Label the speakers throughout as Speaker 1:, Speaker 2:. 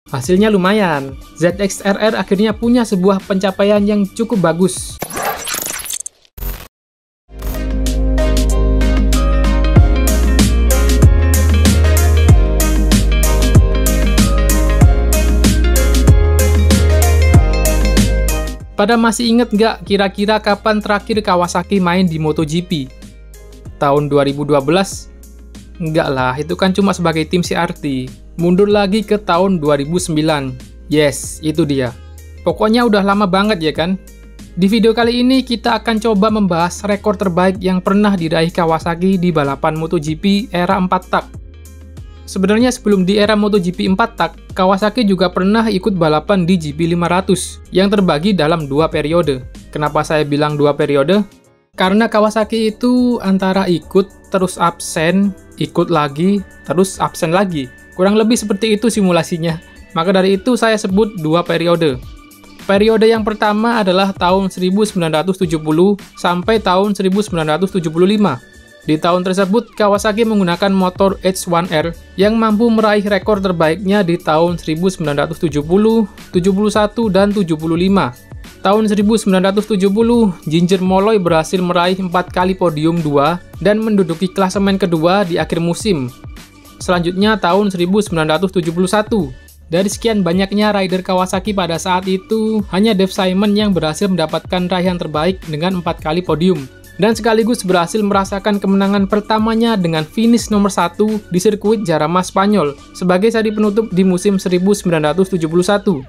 Speaker 1: Hasilnya lumayan, ZX-RR akhirnya punya sebuah pencapaian yang cukup bagus. Pada masih inget nggak kira-kira kapan terakhir Kawasaki main di MotoGP? Tahun 2012? Enggak lah, itu kan cuma sebagai tim CRT. Mundur lagi ke tahun 2009. Yes, itu dia. Pokoknya udah lama banget ya kan? Di video kali ini kita akan coba membahas rekor terbaik yang pernah diraih Kawasaki di balapan MotoGP era 4 tak. Sebenarnya sebelum di era MotoGP 4 tak, Kawasaki juga pernah ikut balapan di GP500 yang terbagi dalam dua periode. Kenapa saya bilang dua periode? Karena Kawasaki itu antara ikut, terus absen, ikut lagi, terus absen lagi. Kurang lebih seperti itu simulasinya. Maka dari itu saya sebut dua periode. Periode yang pertama adalah tahun 1970 sampai tahun 1975. Di tahun tersebut, Kawasaki menggunakan motor H1R yang mampu meraih rekor terbaiknya di tahun 1970, 71, dan 75. Tahun 1970, Ginger Molloy berhasil meraih 4 kali podium 2 dan menduduki klasemen kedua di akhir musim. Selanjutnya tahun 1971. Dari sekian banyaknya rider Kawasaki pada saat itu, hanya Dave Simon yang berhasil mendapatkan raihan terbaik dengan 4 kali podium. Dan sekaligus berhasil merasakan kemenangan pertamanya dengan finish nomor 1 di sirkuit Jarama, Spanyol sebagai seri penutup di musim 1971.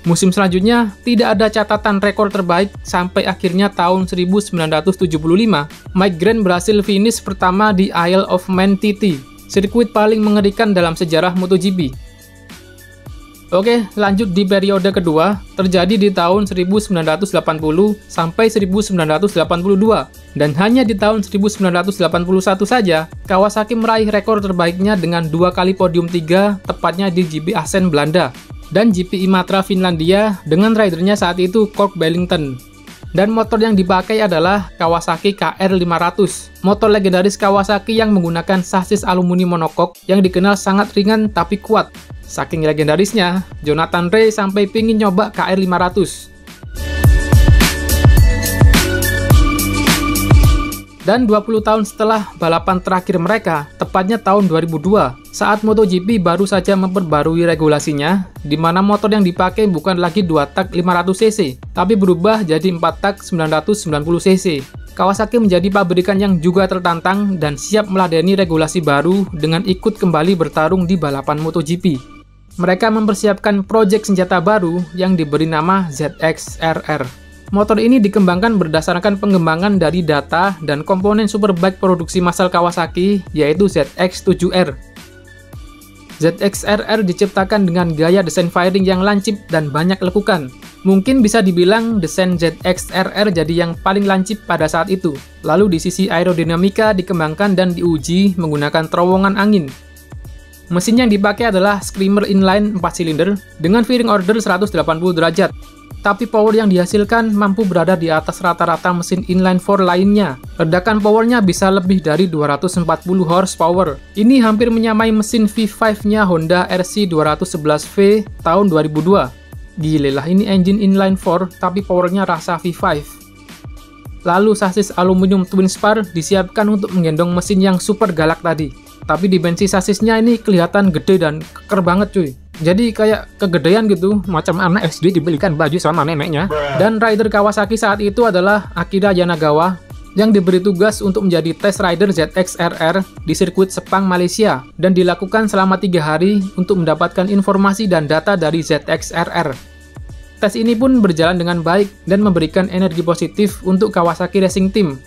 Speaker 1: Musim selanjutnya, tidak ada catatan rekor terbaik sampai akhirnya tahun 1975, Mike Grant berhasil finish pertama di Isle of Man TT, sirkuit paling mengerikan dalam sejarah MotoGP. Oke, lanjut di periode kedua, terjadi di tahun 1980 sampai 1982. Dan hanya di tahun 1981 saja, Kawasaki meraih rekor terbaiknya dengan 2 kali podium 3, tepatnya di GP Assen Belanda, dan GP Imatra Finlandia dengan ridernya saat itu Cort Bellington. Dan motor yang dipakai adalah Kawasaki KR500, motor legendaris Kawasaki yang menggunakan sasis aluminium monokok yang dikenal sangat ringan tapi kuat. Saking legendarisnya, Jonathan Rea sampai pingin nyoba KR500. Dan 20 tahun setelah balapan terakhir mereka, tepatnya tahun 2002, saat MotoGP baru saja memperbarui regulasinya, di mana motor yang dipakai bukan lagi 2 tak 500cc, tapi berubah jadi 4 tak 990cc. Kawasaki menjadi pabrikan yang juga tertantang dan siap meladeni regulasi baru dengan ikut kembali bertarung di balapan MotoGP. Mereka mempersiapkan proyek senjata baru yang diberi nama ZX-RR. Motor ini dikembangkan berdasarkan pengembangan dari data dan komponen superbike produksi massal Kawasaki, yaitu ZX-7R. ZX-RR diciptakan dengan gaya desain fairing yang lancip dan banyak lekukan. Mungkin bisa dibilang desain ZX-RR jadi yang paling lancip pada saat itu. Lalu di sisi aerodinamika dikembangkan dan diuji menggunakan terowongan angin. Mesin yang dipakai adalah Screamer inline 4 silinder dengan fairing order 180 derajat. Tapi power yang dihasilkan mampu berada di atas rata-rata mesin inline 4 lainnya. Ledakan powernya bisa lebih dari 240 horsepower. Ini hampir menyamai mesin V5-nya Honda RC211V tahun 2002. Gile lah, ini engine inline 4 tapi powernya rasa V5. Lalu sasis aluminium twin spar disiapkan untuk menggendong mesin yang super galak tadi. Tapi dimensi sasisnya ini kelihatan gede dan keker banget cuy. Jadi kayak kegedean gitu, macam anak SD dibelikan baju sama neneknya. Dan rider Kawasaki saat itu adalah Akira Yanagawa yang diberi tugas untuk menjadi test rider ZX-RR di sirkuit Sepang, Malaysia, dan dilakukan selama 3 hari untuk mendapatkan informasi dan data dari ZX-RR. Tes ini pun berjalan dengan baik dan memberikan energi positif untuk Kawasaki Racing Team.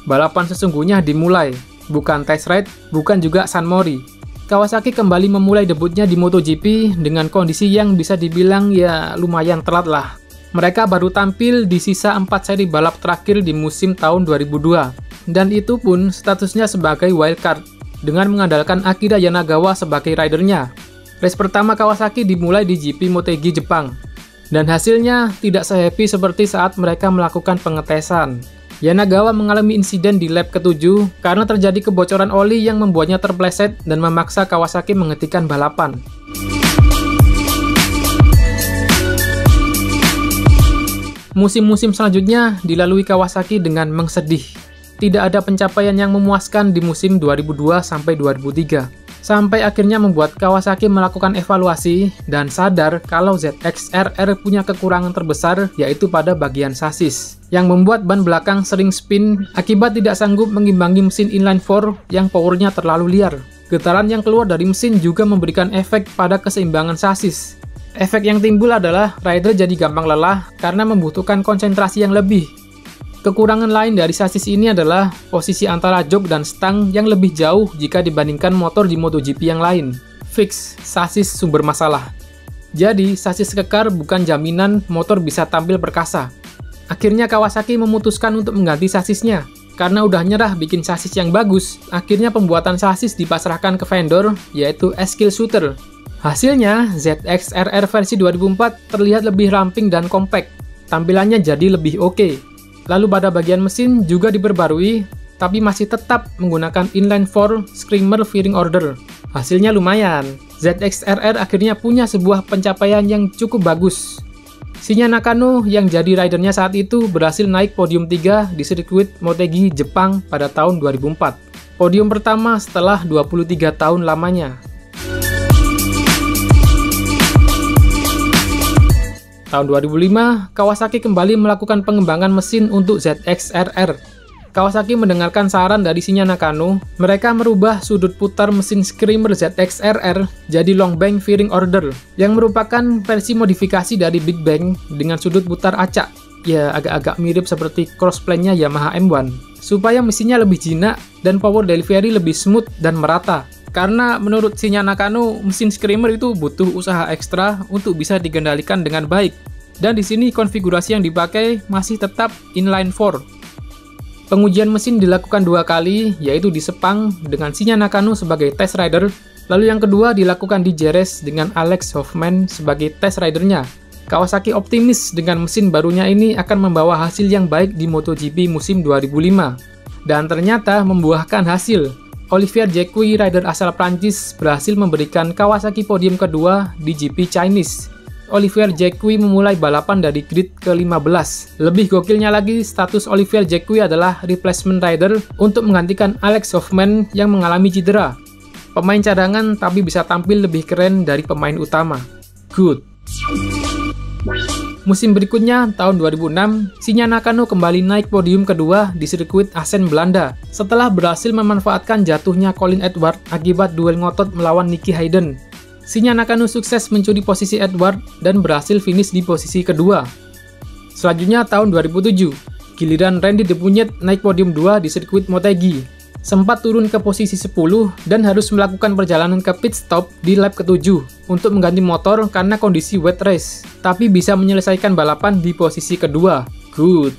Speaker 1: Balapan sesungguhnya dimulai, bukan test ride, bukan juga San Mori. Kawasaki kembali memulai debutnya di MotoGP dengan kondisi yang bisa dibilang ya lumayan telat lah. Mereka baru tampil di sisa 4 seri balap terakhir di musim tahun 2002, dan itu pun statusnya sebagai wildcard, dengan mengandalkan Akira Yanagawa sebagai ridernya. Race pertama Kawasaki dimulai di GP Motegi Jepang, dan hasilnya tidak se-happy seperti saat mereka melakukan pengetesan. Yanagawa mengalami insiden di lap ke-7 karena terjadi kebocoran oli yang membuatnya terpleset dan memaksa Kawasaki menghentikan balapan. Musim-musim selanjutnya dilalui Kawasaki dengan mengsedih. Tidak ada pencapaian yang memuaskan di musim 2002 sampai 2003. Sampai akhirnya membuat Kawasaki melakukan evaluasi dan sadar kalau ZX-RR punya kekurangan terbesar yaitu pada bagian sasis, yang membuat ban belakang sering spin akibat tidak sanggup mengimbangi mesin inline 4 yang powernya terlalu liar. Getaran yang keluar dari mesin juga memberikan efek pada keseimbangan sasis. Efek yang timbul adalah rider jadi gampang lelah karena membutuhkan konsentrasi yang lebih. Kekurangan lain dari sasis ini adalah posisi antara jok dan stang yang lebih jauh jika dibandingkan motor di MotoGP yang lain. Fix, sasis sumber masalah. Jadi, sasis kekar bukan jaminan motor bisa tampil perkasa. Akhirnya Kawasaki memutuskan untuk mengganti sasisnya. Karena udah nyerah bikin sasis yang bagus, akhirnya pembuatan sasis dipasrahkan ke vendor, yaitu Eskil Shooter. Hasilnya, ZX-RR versi 2004 terlihat lebih ramping dan kompak. Tampilannya jadi lebih oke. Lalu pada bagian mesin juga diperbarui, tapi masih tetap menggunakan inline 4 Screamer fairing order. Hasilnya lumayan. ZX-RR akhirnya punya sebuah pencapaian yang cukup bagus. Shinya Nakano yang jadi ridernya saat itu berhasil naik podium 3 di sirkuit Motegi Jepang pada tahun 2004. Podium pertama setelah 23 tahun lamanya. Tahun 2005, Kawasaki kembali melakukan pengembangan mesin untuk ZX-RR. Kawasaki mendengarkan saran dari Shinya Nakano, mereka merubah sudut putar mesin Screamer ZX-RR jadi long bank fairing order, yang merupakan versi modifikasi dari Big Bang dengan sudut putar acak. Ya, agak-agak mirip seperti crossplane-nya Yamaha M1, supaya mesinnya lebih jinak dan power delivery lebih smooth dan merata. Karena menurut Shinya Nakano, mesin Screamer itu butuh usaha ekstra untuk bisa dikendalikan dengan baik. Dan di sini konfigurasi yang dipakai masih tetap inline 4. Pengujian mesin dilakukan 2 kali, yaitu di Sepang dengan Shinya Nakano sebagai test rider, lalu yang kedua dilakukan di Jerez dengan Alex Hoffman sebagai test ridernya. Kawasaki optimis dengan mesin barunya ini akan membawa hasil yang baik di MotoGP musim 2005. Dan ternyata membuahkan hasil. Olivier Jacqui, rider asal Prancis, berhasil memberikan Kawasaki podium kedua di GP Chinese. Olivier Jacqui memulai balapan dari grid ke-15. Lebih gokilnya lagi, status Olivier Jacqui adalah replacement rider untuk menggantikan Alex Hoffman yang mengalami cedera. Pemain cadangan tapi bisa tampil lebih keren dari pemain utama. Good. Musim berikutnya, tahun 2006, Shinya Nakano kembali naik podium kedua di sirkuit Assen, Belanda, setelah berhasil memanfaatkan jatuhnya Colin Edward akibat duel ngotot melawan Nicky Hayden. Shinya Nakano sukses mencuri posisi Edward dan berhasil finish di posisi kedua. Selanjutnya, tahun 2007, giliran Randy Depugnet naik podium 2 di sirkuit Motegi. Sempat turun ke posisi 10 dan harus melakukan perjalanan ke pit stop di lap ke-7 untuk mengganti motor karena kondisi wet race, tapi bisa menyelesaikan balapan di posisi kedua. Good.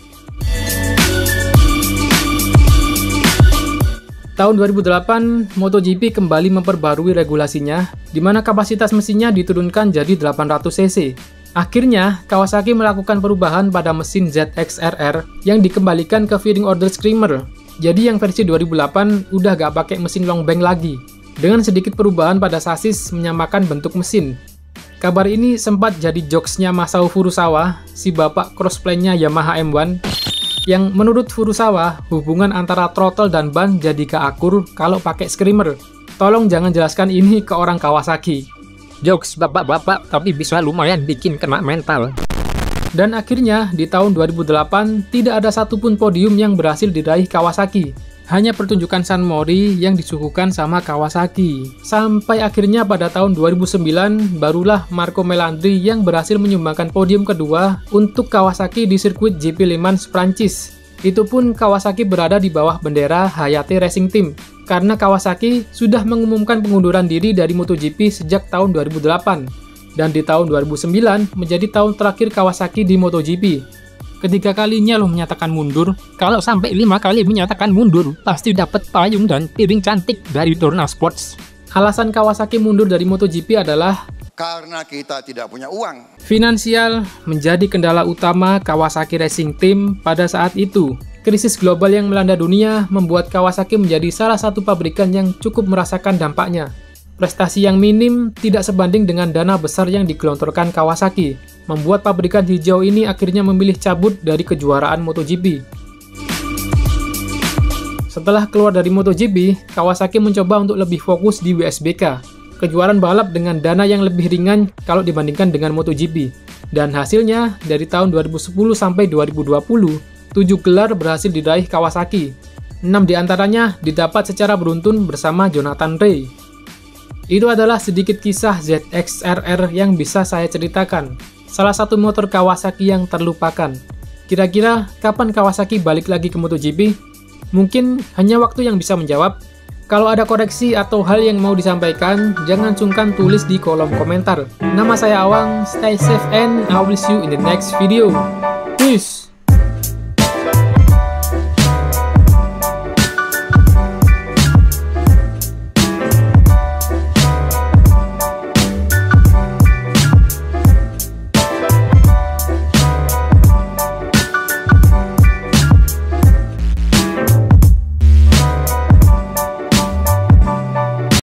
Speaker 1: Tahun 2008, MotoGP kembali memperbarui regulasinya, di mana kapasitas mesinnya diturunkan jadi 800 cc. Akhirnya, Kawasaki melakukan perubahan pada mesin ZX-RR yang dikembalikan ke fairing order Screamer. Jadi yang versi 2008 udah gak pakai mesin long bank lagi, dengan sedikit perubahan pada sasis menyamakan bentuk mesin. Kabar ini sempat jadi jokesnya Masao Furusawa, si bapak crossplane-nya Yamaha M1, yang menurut Furusawa, hubungan antara throttle dan ban jadi gak akur kalau pakai Screamer. Tolong jangan jelaskan ini ke orang Kawasaki.
Speaker 2: Jokes bapak-bapak tapi bisa lumayan bikin kena mental.
Speaker 1: Dan akhirnya, di tahun 2008, tidak ada satupun podium yang berhasil diraih Kawasaki. Hanya pertunjukan San Mori yang disuguhkan sama Kawasaki. Sampai akhirnya pada tahun 2009, barulah Marco Melandri yang berhasil menyumbangkan podium kedua untuk Kawasaki di sirkuit GP Le Mans, Prancis. Itu pun Kawasaki berada di bawah bendera Hayate Racing Team, karena Kawasaki sudah mengumumkan pengunduran diri dari MotoGP sejak tahun 2008. Dan di tahun 2009 menjadi tahun terakhir Kawasaki di MotoGP. Ketiga kalinya loh menyatakan mundur.
Speaker 2: Kalau sampai 5 kali menyatakan mundur, pasti dapat payung dan piring cantik dari Dorna Sports.
Speaker 1: Alasan Kawasaki mundur dari MotoGP adalah
Speaker 3: karena kita tidak punya uang.
Speaker 1: Finansial menjadi kendala utama Kawasaki Racing Team pada saat itu. Krisis global yang melanda dunia membuat Kawasaki menjadi salah satu pabrikan yang cukup merasakan dampaknya. Prestasi yang minim tidak sebanding dengan dana besar yang digelontorkan Kawasaki, membuat pabrikan hijau ini akhirnya memilih cabut dari kejuaraan MotoGP. Setelah keluar dari MotoGP, Kawasaki mencoba untuk lebih fokus di WSBK, kejuaraan balap dengan dana yang lebih ringan kalau dibandingkan dengan MotoGP. Dan hasilnya, dari tahun 2010 sampai 2020, 7 gelar berhasil diraih Kawasaki. 6 diantaranya didapat secara beruntun bersama Jonathan Rea. Itu adalah sedikit kisah ZX-RR yang bisa saya ceritakan. Salah satu motor Kawasaki yang terlupakan. Kira-kira kapan Kawasaki balik lagi ke MotoGP? Mungkin hanya waktu yang bisa menjawab. Kalau ada koreksi atau hal yang mau disampaikan, jangan sungkan tulis di kolom komentar. Nama saya Awang, stay safe and I will see you in the next video. Peace!